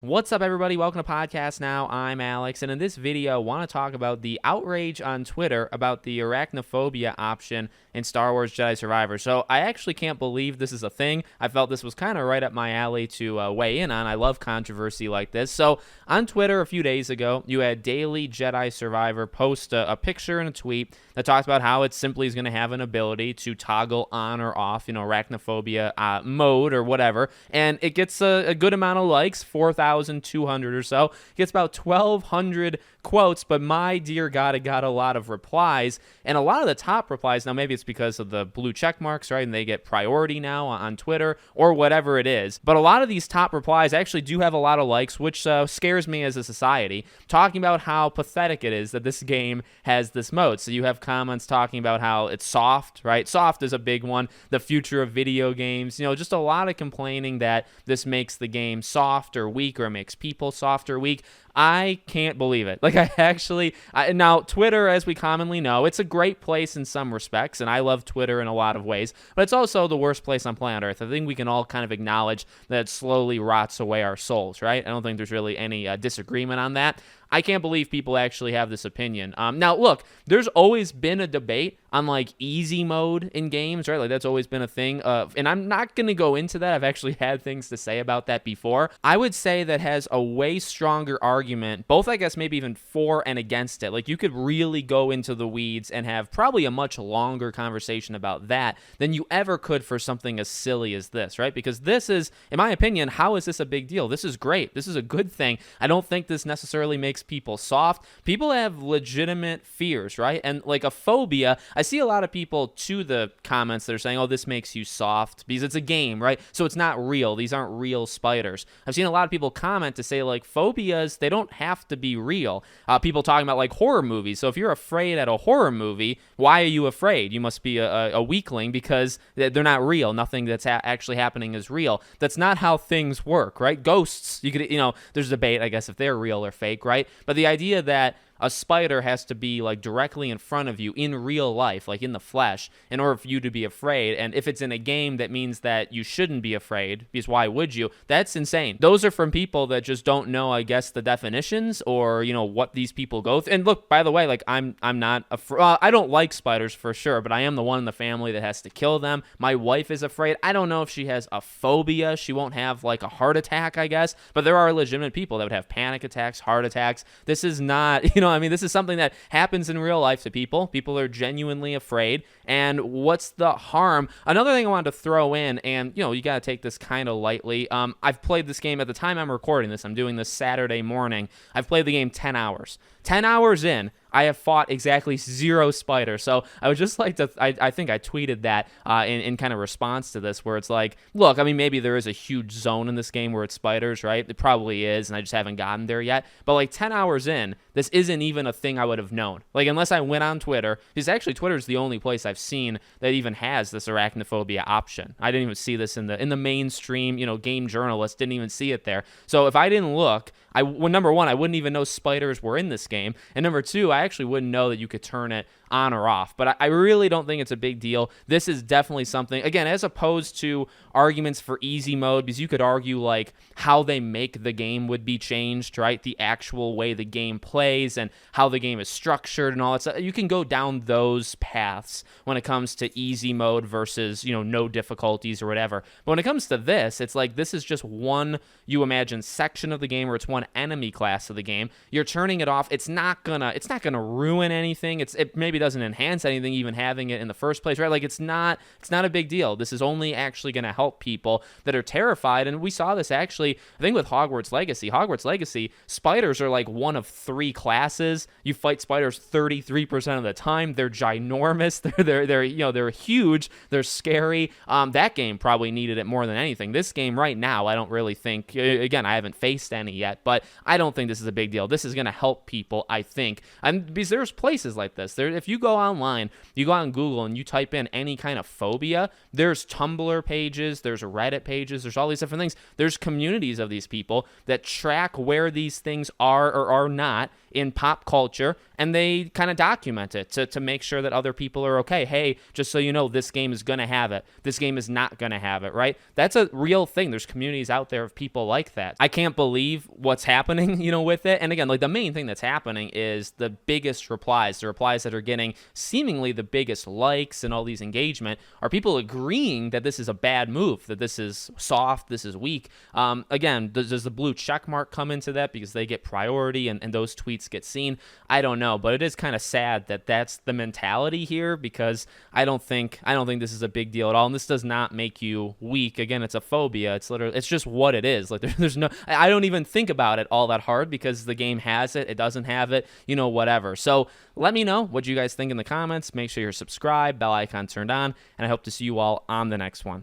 What's up, everybody? Welcome to Podcast Now. I'm Alex, and in this video, I want to talk about the outrage on Twitter about the arachnophobia option in Star Wars Jedi Survivor. So I actually can't believe this is a thing. I felt this was kind of right up my alley to weigh in on. I love controversy like this. So on Twitter a few days ago, you had Daily Jedi Survivor post a picture and a tweet that talks about how it simply is going to have an ability to toggle on or off, arachnophobia mode or whatever, and it gets a good amount of likes, 4,200 or so. It gets about 1,200 quotes, but my dear God, it got a lot of replies, and a lot of the top replies, now maybe it's because of the blue check marks, right, and they get priority now on Twitter or whatever it is, but a lot of these top replies actually do have a lot of likes, which scares me as a society, talking about how pathetic it is that this game has this mode. So you have comments talking about how it's soft, right? Soft is a big one. The future of video games, just a lot of complaining that this makes the game soft or weak, or it makes people soft or weak. I can't believe it. Now Twitter, as we commonly know, it's a great place in some respects, and I love Twitter in a lot of ways, but it's also the worst place on planet Earth. I think we can all kind of acknowledge that it slowly rots away our souls, right? I don't think there's really any disagreement on that. I can't believe people actually have this opinion. Now, look, there's always been a debate on like easy mode in games, right? Like that's always been a thing. And I'm not going to go into that. I've actually had things to say about that before. I would say that has a way stronger argument, both I guess maybe even for and against it. Like you could really go into the weeds and have probably a much longer conversation about that than you ever could for something as silly as this, right? Because this is, in my opinion, how is this a big deal? This is great. This is a good thing. I don't think this necessarily makes people soft. People have legitimate fears, right? And like a phobia, I see a lot of people to the comments that are saying, oh, this makes you soft because it's a game, right? So it's not real. These aren't real spiders. I've seen a lot of people comment to say like phobias, they don't have to be real. People talking about like horror movies. So if you're afraid at a horror movie, why are you afraid? You must be a weakling because they're not real. Nothing that's actually happening is real. That's not how things work, right? Ghosts, you could, there's a debate, I guess, if they're real or fake, right? But the idea that a spider has to be like directly in front of you in real life, like in the flesh, in order for you to be afraid. And if it's in a game, that means that you shouldn't be afraid, because why would you? That's insane. Those are from people that just don't know, I guess, the definitions or, what these people go through. And look, by the way, like I'm not I don't like spiders for sure, but I am the one in the family that has to kill them. My wife is afraid. I don't know if she has a phobia. She won't have like a heart attack, I guess, but there are legitimate people that would have panic attacks, heart attacks. This is not, this is something that happens in real life to people. People are genuinely afraid. And what's the harm? Another thing I wanted to throw in, and, you got to take this kind of lightly. I've played this game at the time I'm recording this. I'm doing this Saturday morning. I've played the game 10 hours. 10 hours in, I have fought exactly 0 spiders. So I would just like to, I think I tweeted that in kind of response to this, where it's like, look, maybe there is a huge zone in this game where it's spiders, right? It probably is, and I just haven't gotten there yet. But like 10 hours in, this isn't even a thing I would have known. Like, unless I went on Twitter, because actually Twitter is the only place I've seen that even has this arachnophobia option. I didn't even see this in the mainstream, game journalists didn't even see it there. So if I didn't look, number one, I wouldn't even know spiders were in this game. And number two, I actually wouldn't know that you could turn it on or off. But I really don't think it's a big deal. This is definitely something, again, as opposed to arguments for easy mode, because you could argue like how they make the game would be changed, right? The actual way the game plays and how the game is structured and all that stuff. You can go down those paths when it comes to easy mode versus, no difficulties or whatever. But when it comes to this, it's like this is just one, you imagine, section of the game, or it's one enemy class of the game. You're turning it off. It's not gonna ruin anything. It maybe doesn't enhance anything, even having it in the first place, right? Like it's not a big deal. This is only actually going to help people that are terrified. And we saw this actually, I think, with Hogwarts Legacy, spiders are like one of 3 classes. You fight spiders 33% of the time. They're ginormous. They're huge. They're scary. That game probably needed it more than anything. This game right now, I don't really think, again, I haven't faced any yet, but I don't think this is a big deal. This is going to help people, I think. And because there's places like this. If you go online, you go on Google and you type in any kind of phobia, there's Tumblr pages, there's Reddit pages, there's all these different things. There's communities of these people that track where these things are or are not in pop culture, and they kind of document it to make sure that other people are okay. Hey, just so you know, this game is going to have it. This game is not going to have it, right? That's a real thing. There's communities out there of people like that. I can't believe what's happening, with it. And again, like the main thing that's happening is the biggest replies, the replies that are getting seemingly the biggest likes and all these engagement are people agreeing that this is a bad move, that this is soft, this is weak. Again, does the blue check mark come into that because they get priority and those tweets get seen? I don't know, but it is kind of sad that that's the mentality here, because I don't think this is a big deal at all. And this does not make you weak. Again, it's a phobia. It's just what it is. Like there's no, I don't even think about it all that hard because the game has it. It doesn't have it, whatever. So let me know what you guys think in the comments. Make sure you're subscribed, bell icon turned on, and I hope to see you all on the next one.